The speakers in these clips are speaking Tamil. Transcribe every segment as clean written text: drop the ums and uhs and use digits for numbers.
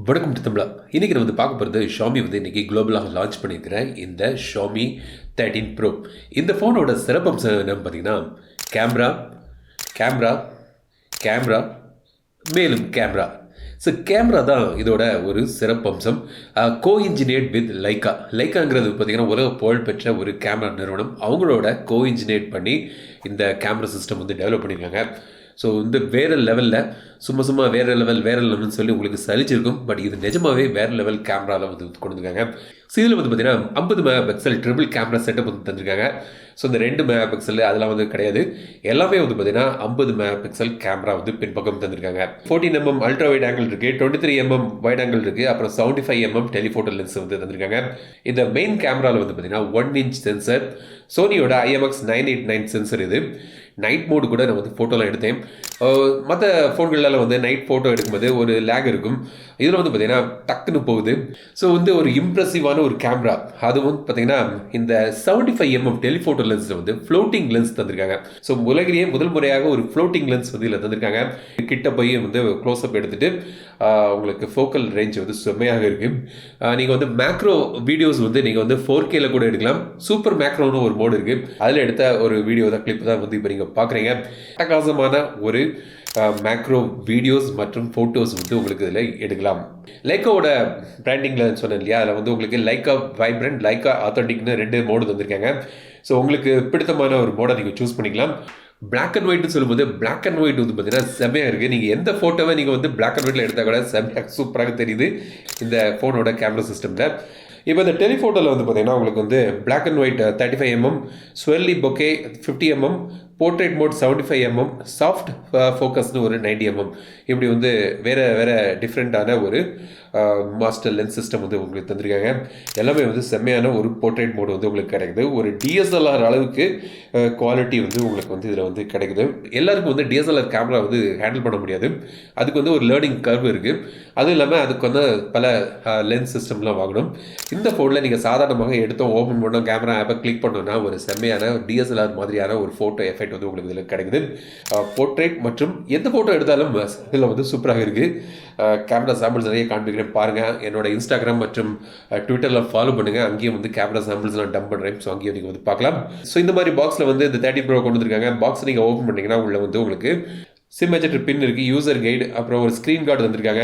வணக்கம் தமிழா. இன்றைக்கி நம்ம பார்க்க போகிறது ஷாமி இன்றைக்கி குளோபலாக லான்ச் பண்ணியிருக்கிற இந்த ஷாமி 13 ப்ரோ. இந்த ஃபோனோட சிறப்பம்சம் என்னன்னு பார்த்தீங்கன்னா கேமரா கேமரா கேமரா மேலும் கேமரா. ஸோ கேமரா தான் இதோட ஒரு சிறப்பம்சம். கோ-இன்ஜினியர்ட் வித் லைக்காங்கிறது பார்த்திங்கன்னா உலக புகழ்பெற்ற ஒரு கேமரா நிறுவனம். அவங்களோட கோ-இன்ஜினியர்ட் பண்ணி இந்த கேமரா சிஸ்டம் டெவலப் பண்ணியிருக்காங்க. ஸோ வேறு லெவலில் சும்மா வேறு லெவல்னு சொல்லி உங்களுக்கு சலிச்சிருக்கும். பட் இது நிஜமாகவே வேறு லெவல் கேமராவில் கொடுத்துருக்காங்க. ஸோ இதில் பார்த்தீங்கன்னா 50 mega pixel triple camera setup தந்திருக்காங்க. ஸோ இந்த 2 மெகா பிக்சல் அதெல்லாம் கிடையாது. எல்லாமே பார்த்தீங்கன்னா 50 மெகா பிக்சல் கேமரா பின்பக்கம் தந்திருக்காங்க. 14 mm அல்ட்ரா வைட் ஆங்கிள் இருக்குது, 23 mm வைட் ஆங்கிள் இருக்குது, அப்புறம் 75 mm டெலிஃபோட்டோ லென்ஸ் தந்திருக்காங்க. இந்த மெயின் கேமராவில் பார்த்தீங்கன்னா 1 inch சென்சர், சோனியோட IMX989 சென்சர். இது நைட் மோடு கூட நான் ஃபோட்டோலாம் எடுத்தேன். மற்ற ஃபோன்களில் நைட் ஃபோட்டோ எடுக்கும்போது ஒரு லேக் இருக்கும். இதில் பார்த்தீங்கன்னா டக்குன்னு போகுது. ஸோ ஒரு இம்ப்ரெசிவான ஒரு கேமரா. அதுவும் பார்த்தீங்கன்னா இந்த 75 mm டெலிஃபோட்டோ லென்ஸில் ஃப்ளோட்டிங் லென்ஸ் தந்திருக்காங்க. ஸோ உலகிலேயே முதல் முறையாக ஒரு ஃப்ளோட்டிங் லென்ஸ் இதில் தந்திருக்காங்க. கிட்ட போய் க்ளோஸ்அப் எடுத்துகிட்டு உங்களுக்கு ஃபோக்கல் ரேஞ்ச் செம்மையாக இருக்குது. நீங்கள் மேக்ரோ வீடியோஸ் நீங்கள் 4Kல கூட எடுக்கலாம். சூப்பர் மேக்ரோன்னு ஒரு மோடு இருக்குது. அதில் எடுத்த ஒரு வீடியோ தான் கிளிப் தான் இப்போ நீங்கள் பார்க்குறீங்க. அட்டகாசமான ஒரு மேக்ரோ வீடியோஸ் மற்றும் ஃபோட்டோஸ் உங்களுக்கு இதில் எடுக்கலாம். லைக்காவோட பிராண்டிங்கில் சொன்னேன் இல்லையா, அதில் உங்களுக்கு லைக்கா வைப்ரண்ட், லைக்கா ஆத்தென்டிக்னு 2 மோடு தந்திருக்காங்க. ஸோ உங்களுக்கு பிடித்தமான ஒரு மோடை நீங்கள் சூஸ் பண்ணிக்கலாம். பிளாக் அண்ட் ஒயிட்னு சொல்லும்போது பிளாக் அண்ட் ஒயிட் பார்த்தீங்கன்னா செம்மையாக இருக்குது. நீங்கள் எந்த ஃபோட்டோவை நீங்கள் பிளாக் அண்ட் ஒயிட்டில் எடுத்தால் கூட செம்மையாக சூப்பராக தெரியுது இந்த ஃபோனோட கேமரா சிஸ்டமில். இப்போ இந்த டெலிஃபோட்டோவில் பார்த்தீங்கன்னா உங்களுக்கு black and white 35 mm, swirly bokeh 50 mm, portrait mode 75 mm, soft ஃபோக்கஸ்னு ஒரு 90 mm. இப்படி வேறு டிஃப்ரெண்ட்டான ஒரு மாஸ்டர் லென்ஸ் சிஸ்டம் உங்களுக்கு தந்திருக்காங்க. எல்லாமே செம்மையான ஒரு போர்ட்ரேட் மோடு உங்களுக்கு கிடைக்குது. ஒரு DSLR அளவுக்கு குவாலிட்டி உங்களுக்கு இதில் கிடைக்குது. எல்லாருக்கும் DSLR கேமரா ஹேண்டில் பண்ண முடியாது. அதுக்கு ஒரு லேர்னிங் கர்வ் இருக்குது. அதுவும் இல்லாமல் அதுக்கு பல லென்ஸ் சிஸ்டம்லாம் வாங்கணும். இந்த ஃபோனில் நீங்கள் சாதாரணமாக எடுத்தோம் ஓப்பன் பண்ணோம் கேமரா ஆப்பை கிளிக் பண்ணோன்னா ஒரு செம்மையான DSLR மாதிரியான ஒரு ஃபோட்டோ எஃபெக்ட் உங்களுக்கு இதில் கிடைக்குது. போர்ட்ரேட் மற்றும் எந்த ஃபோட்டோ எடுத்தாலும் இதில் சூப்பராக இருக்குது. கேமரா சாம்பிள்ஸ் நிறைய காண்பிக்கிறேன் பாருங்கள். என்னோட இன்ஸ்டாகிராம் மற்றும் ட்விட்டரில் ஃபாலோ பண்ணுங்கள். அங்கேயும் கேமரா சாம்பிள்ஸ்லாம் டம்ப் பண்ணுறேன். ஸோ அங்கேயும் நீங்கள் பார்க்கலாம். ஸோ இந்த மாதிரி பாக்ஸில் இந்த 30 ப்ரோ கொண்டு வந்திருக்காங்க. பாக்ஸ் நீங்கள் ஓப்பன் பண்ணிங்கன்னா உள்ள உங்களுக்கு சிம் எஜெக்டர் பின் இருக்குது, யூசர் கைடு, அப்புறம் ஒரு ஸ்க்ரீன் கார்டு தந்திருக்காங்க,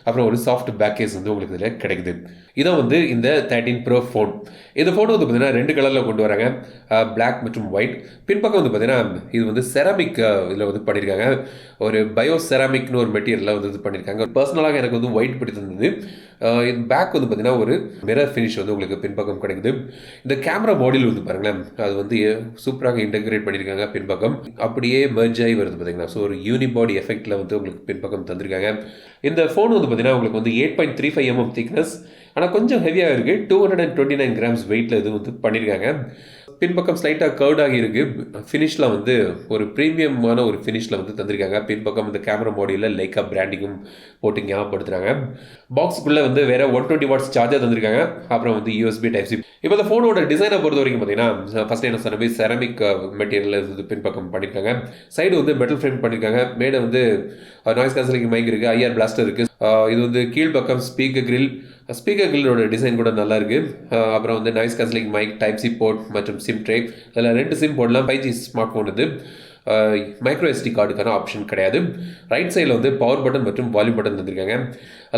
அப்புறம் ஒரு சாஃப்ட் பேக் கேஸ் உங்களுக்கு இதில் கிடைக்குது. இதான் இந்த 13 ப்ரோ ஃபோன். இந்த ஃபோன் பார்த்தீங்கன்னா 2 கலரில் கொண்டு வராங்க, பிளாக் மற்றும் ஒயிட். பின்பக்கம் பார்த்தீங்கன்னா இது செராமிக் இதில் பண்ணியிருக்காங்க. ஒரு பயோ செராமிக்னு ஒரு மெட்டீரியலில் இது பண்ணியிருக்காங்க. பர்சனலாக எனக்கு ஒயிட் பிடித்திருந்தது. இது பேக் பார்த்தீங்கன்னா ஒரு மிரர் ஃபினிஷ் உங்களுக்கு பின்பக்கம் கிடைக்குது. இந்த கேமரா மாடியூல் பாருங்களேன், அது சூப்பராக இன்டெகிரேட் பண்ணியிருக்காங்க. பின்பக்கம் அப்படியே மெர்ஜ் ஆகி வருது பார்த்தீங்கன்னா. ஸோ ஒரு யூனிபாடி எஃபெக்டில் உங்களுக்கு பின்பக்கம் தந்திருக்காங்க. இந்த ஃபோன் பார்த்தீங்கன்னா உங்களுக்கு 8.35 mm திக்னஸ், ஆனால் கொஞ்சம் ஹெவியாக இருக்குது. 229 grams வெயிட்டில் இது பண்ணியிருக்காங்க. பின்பக்கம் ஸ்லைட்டாக கர்வ்டாகி இருக்குது. ஃபினிஷில் ஒரு ப்ரீமியமான ஒரு ஃபினிஷில் தந்திருக்காங்க. பின்பக்கம் இந்த கேமரா மாடியூலில் லைக்கா பிராண்டிங்கும் போட்டு ஞாபகப்படுத்துகிறாங்க. பாக்ஸுக்குள்ளே வேறு 120 watts சார்ஜர் தந்திருக்காங்க. அப்புறம் USB டைப் சி. இப்போ இந்த ஃபோனோட டிசைனை பொறுத்த வரைக்கும் பார்த்தீங்கன்னா ஃபஸ்ட் என்ன சொன்ன போய் செராமிக் மெட்டீரியலில் பின்பக்கம் பண்ணியிருக்காங்க. சைடு மெட்டல் ஃப்ரேம் பண்ணியிருக்காங்க. மேலே நாய்ஸ் கேன்சலிங் மைக் இருக்குது, IR பிளாஸ்டர் இருக்குது. இது கீழ்பக்கம் ஸ்பீக்கர் கிரில்லோட டிசைன் கூட நல்லா இருக்குது. அப்புறம் noise cancelling mic, type C port மற்றும் சிம் ட்ரே. அதில் 2 சிம் போடலாம். 5G ஸ்மார்ட் ஃபோன் இது. மைக்ரோ SD கார்டுக்கான ஆப்ஷன் கிடையாது. ரைட் சைடில் பவர் பட்டன் மற்றும் வால்யூம் பட்டன் தந்திருக்காங்க.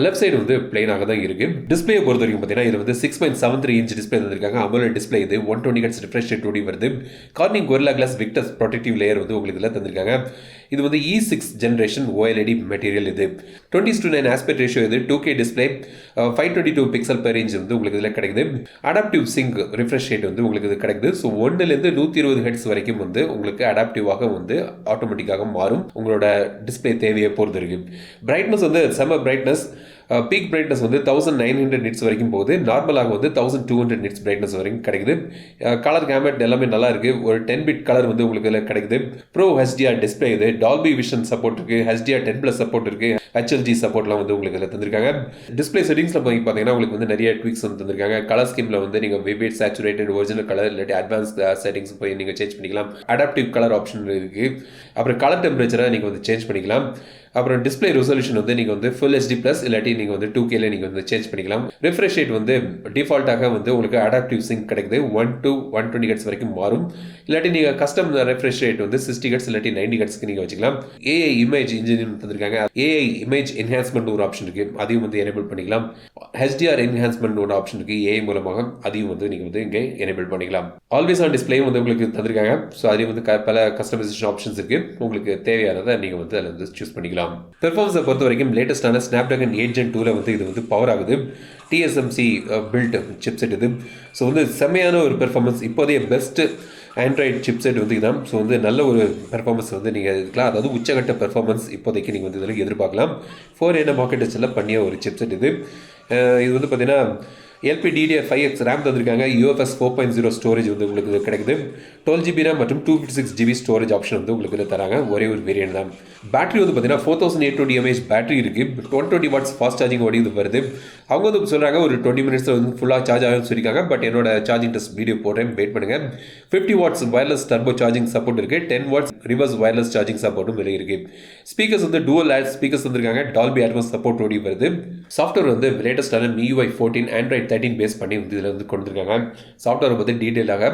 லெஃப்ட் சைடு பிளெயினாக தான் இருக்குது. டிஸ்பிளே பொறுத்த வரைக்கும் பார்த்தீங்கன்னா இது 6.73 inch டிஸ்பிளே தந்திருக்காங்க. AMOLED டிஸ்பிளே இது 120 Hz ரிஃப்ரெஷ் ரேட் வருது. Corning Gorilla glass Victus protective layer உங்களுக்கு இதில் தந்திருக்காங்க. இது E6 ஜென்ரேஷன் OLED மெட்டீரியல். இது 20:9 ஆஸ்பெக்ட் ரேஷியோ. இது 2K display, 522 pixel per inch உங்களுக்கு இதில் கிடைக்குது. அடாப்டிவ் சிங்க் ரிஃப்ரெஷ் ரேட் உங்களுக்கு இது கிடைக்குது. ஸோ 1லேருந்து 120 Hz வரைக்கும் உங்களுக்கு அடாப்டிவாக ஆட்டோமேட்டிக்காக மாறும். உங்களோட டிஸ்பிளே தேவையை பொறுத்து இருக்கு. பிரைட்னஸ் செம பிரைட்னஸ். பீக் பிரைட்னஸ் 1900 nits வரைக்கும் போகுது. நார்மலாக 1200 nits பிரைட்னஸ் வரைக்கும் கிடைக்குது. கலர் கேமெட் எல்லாமே நல்லா இருக்குது. ஒரு 10-bit கலர் உங்களுக்கு இதில் கிடைக்குது. Bro HDR display. இது டால்பி விஷன் சப்போர்ட் இருக்குது, HDR 10+ சப்போர்ட் இருக்குது, HLG சப்போர்ட்லாம் உங்களுக்கு இதில் தந்திருக்காங்க. டிஸ்பிளே செட்டிங்ஸில் பார்த்தீங்கன்னா உங்களுக்கு நிறைய ட்விக்ஸ் தந்திருக்காங்க. கலர் ஸ்கீமில் நீங்கள் விவிட், சேச்சுரேட்டட், ஒரிஜினல் கலர் இல்லாட்டி அட்வான்ஸ் செட்டிங்ஸ் போய் நீங்கள் சேஞ்ச் பண்ணிக்கலாம். அடாப்டிவ் கலர் ஆப்ஷன் இருக்குது. அப்புறம் கலர் டெம்பரேச்சரை நீங்கள் சேஞ்ச் பண்ணிக்கலாம். அப்புறம் டிஸ்பிளே ரெசல்யூஷன் வந்து நீங்கள் வந்து ஃபுல் ஹெச்டி ப்ளஸ் இல்லாட்டி நீங்கள் வந்து 2Kல நீங்கள் வந்து சேஞ்ச் பண்ணிக்கலாம். ரிஃப்ரெஷ் ரேட் வந்து டிஃபால்ட்டாக வந்து உங்களுக்கு அடாப்டிவ் சிங்க் கிடைக்குது. 1 to 120 ஹெர்ட்ஸ் வரைக்கும் மாறும். இல்லாட்டி நீங்கள் கஸ்டம் ரெஃப்ரெஷ் ரேட் வந்து 60 ஹெர்ட்ஸ் இல்லாட்டி 90 ஹெர்ட்ஸ்க்கு நீங்கள் வச்சுக்கலாம். ஏஐ இமேஜ் இன்ஜின் தந்திருக்காங்க. ஏஐ இமேஜ் என்ஹான்ஸ்மெண்ட் ஒரு ஆப்ஷன் இருக்குது, அதையும் வந்து எனேபிள் பண்ணிக்கலாம். ஹெச்டிஆர் என்ஹான்ஸ்மெண்ட் ஒரு ஆப்ஷன் இருக்குது ஏஐ மூலமாக, அதையும் வந்து நீங்கள் வந்து இங்கே எனேபிள் பண்ணிக்கலாம். ஆல்வேஸ் ஆன் டிஸ்பிளேயும் வந்து உங்களுக்கு தந்திருக்காங்க. ஸோ அதுலேயும் வந்து பல கஸ்டமைசேஷன் ஆப்ஷன்ஸ் இருக்குது. உங்களுக்கு தேவையானதை நீங்கள் வந்து அதில் வந்து சூஸ் பண்ணிக்கலாம். பெர்ஃபார்மன்ஸை பொறுத்த வரைக்கும் லேட்டஸ்டான ஸ்னாப்டிராகன் 8 Gen 2ல வந்து இது வந்து பவர் ஆகுது. டிஎஸ்எம்சி பில்ட் சிப்செட் இது. ஸோ வந்து செம்மையான ஒரு பெர்ஃபார்மன்ஸ், இப்போதைய பெஸ்ட் ஆண்ட்ராய்டு சிப்செட் வந்து இதுதான். ஸோ வந்து நல்ல ஒரு பெர்ஃபார்மன்ஸ் வந்து நீங்கள் இருக்கலாம், அதாவது உச்சகட்ட பெர்ஃபார்மன்ஸ் இப்போதைக்கு நீங்கள் வந்து இதில் எதிர்பார்க்கலாம். 4 மார்க்கெட் டெஸ்ட்டில் பண்ணிய ஒரு சிப்செட் இது. இது வந்து பார்த்தீங்கன்னா LPDDR5X ரேம் தந்திருக்காங்க. UFS 4.0 ஸ்டோரேஜ் வந்து உங்களுக்கு கிடைக்குது. 12GB ரேம் மற்றும் 256GB ஸ்டோரேஜ் ஆப்ஷன் வந்து உங்களுக்கு இதில் தராங்க. ஒரே ஒரு வேரியன்ட் தான். பேட்டரி வந்து பார்த்தீங்கன்னா 4820 mAh பேட்டரி இருக்குது. 120 வாட்ஸ் ஃபாஸ்ட் சார்ஜிங் ஓடி இது வருது. அவங்க வந்து சொல்கிறாங்க ஒரு 20 மினிட்ஸில் வந்து ஃபுல்லாக சார்ஜ் ஆகும்னு சொல்லியிருக்காங்க. பட் என்னோட சார்ஜிங் டெஸ்ட் வீடியோ போடுறேன், வெயிட் பண்ணுங்கள். 50 watts wireless turbo charging support இருக்குது. 10 வாட்ஸ் ரிவர்ஸ் வயர்லெஸ் சார்ஜிங் சப்போர்ட்டும் வெளியே இருக்குது. ஸ்பீக்கர்ஸ் வந்து டூவல் ஆட் ஸ்பீக்கர்ஸ் தந்திருக்காங்க. டால்பி அட்மாஸ் சப்போர்ட் ஓடி வருது. சாஃப்ட்வேர் வந்து லேட்டஸ்டான MIUI 14 Android 13 பேஸ் பண்ணி வந்து இதில் வந்து கொண்டிருக்காங்க. சாஃப்ட்வேரை பற்றி டீட்டெயிலாக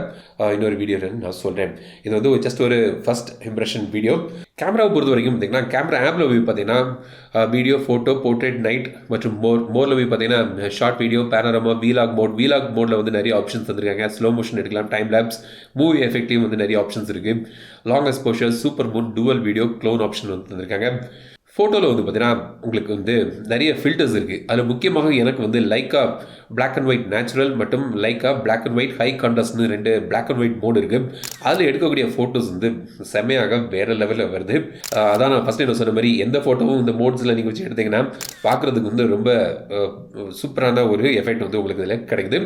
இன்னொரு வீடியோவில் நான் சொல்கிறேன். இது வந்து ஜஸ்ட் ஒரு ஃபர்ஸ்ட் இம்ப்ரெஷன் வீடியோ. கேமராவை பொறுத்த வரைக்கும் பார்த்தீங்கன்னா கேமரா ஆப்பில் போய் பார்த்தீங்கன்னா வீடியோ, ஃபோட்டோ, போர்ட்ரேட், நைட் மற்றும் மோரில் போய் பார்த்தீங்கன்னா ஷார்ட் வீடியோ, பேனரமா, வீலாக் மோடில் வந்து நிறைய ஆப்ஷன்ஸ் வந்துருக்காங்க. ஸ்லோ மோஷன் எடுக்கலாம், டைம் லேப்ஸ், மூவி எஃபெக்டிவ் வந்து நிறைய ஆப்ஷன்ஸ் இருக்குது. Long exposure, super moon, dual video, clone option வந்து தந்திருக்காங்க. ஃபோட்டோவில் வந்து பார்த்தீங்கன்னா உங்களுக்கு வந்து நிறைய ஃபில்டர்ஸ் இருக்குது. அதில் முக்கியமாக எனக்கு வந்து Leica black and white natural மற்றும் Leica black and white high கான்ட்ராஸ்ட்னு 2 பிளாக் அண்ட் ஒயிட் மோடு இருக்குது. அதில் எடுக்கக்கூடிய ஃபோட்டோஸ் வந்து செம்மையாக வேறு லெவலில் வருது. அதான் நான் ஃபஸ்ட்டு என்ன சொன்ன மாதிரி எந்த ஃபோட்டோவும் இந்த மோட்ஸில் நீங்கள் வச்சு எடுத்தீங்கன்னா பார்க்குறதுக்கு வந்து ரொம்ப சூப்பரான ஒரு எஃபெக்ட் வந்து உங்களுக்கு இதில் கிடைக்குது.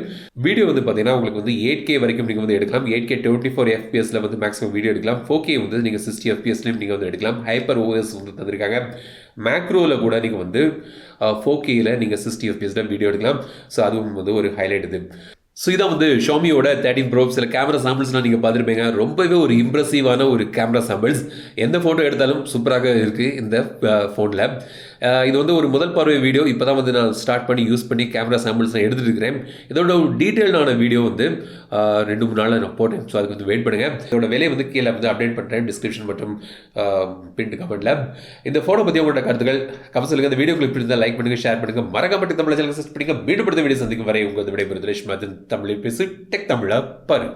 வீடியோ வந்து பார்த்தீங்கன்னா உங்களுக்கு வந்து 8K வரைக்கும் நீங்கள் வந்து எடுக்கலாம். 8K 24 FPSல வந்து மேக்ஸிமம் வீடியோ எடுக்கலாம். 4K வந்து நீங்கள் 60 FPSலையும் நீங்கள் வந்து எடுக்கலாம். HyperOIS வந்து தந்திருக்காங்க. மேக்ரோவில் கூட நீங்கள் வந்து 4Kல நீங்கள் 60 FPSல வீடியோ எடுக்கலாம். ஸோ அதுவும் வந்து ஒரு ஹைலைட் இது. ஸோ இதான் வந்து ஷாமியோட 13 Pro. சில கேமரா சாம்பிள்ஸ்லாம் நீங்கள் பார்த்துருப்பீங்க. ரொம்பவே ஒரு இம்ப்ரெசிவான ஒரு கேமரா சாம்பிள்ஸ். எந்த ஃபோட்டோ எடுத்தாலும் சூப்பராக இருக்குது இந்த ஃபோனில். இது வந்து ஒரு முதல் பார்வை வீடியோ. இப்போ தான் வந்து நான் ஸ்டார்ட் பண்ணி யூஸ் பண்ணி கேமரா சாம்பிள்ஸ் நான் எடுத்துகிட்டு இருக்கிறேன். இதோட ஒரு டீட்டெயில்டான வீடியோ வந்து 2-3 நாளில் நான் போட்டேன். ஸோ அதுக்கு வந்து வெயிட் பண்ணுங்கள். இதோட விலையை வந்து கீழே வந்து அப்டேட் பண்ணுறேன் டிஸ்கிரிப்ஷன் மற்றும் பின் கமெண்ட்டில். இந்த ஃபோனை பற்றி உங்களோட கருத்துக்கள் கமெண்ட் சொல்லுங்கள். இந்த வீடியோ கிளிக் இருந்தால் லைக் பண்ணுங்கள், ஷேர் பண்ணுங்கள், மறக்காம தமிழ் சேனல் சப்ஸ்கிரைப் பண்ணுங்கள். மீண்டும் படுத்த வீடியோ சந்திக்கும் வரை உங்களது விடைபெறுவது ரேஷ்மா தமிழில் பேசு டெக் தமிழா பாரு.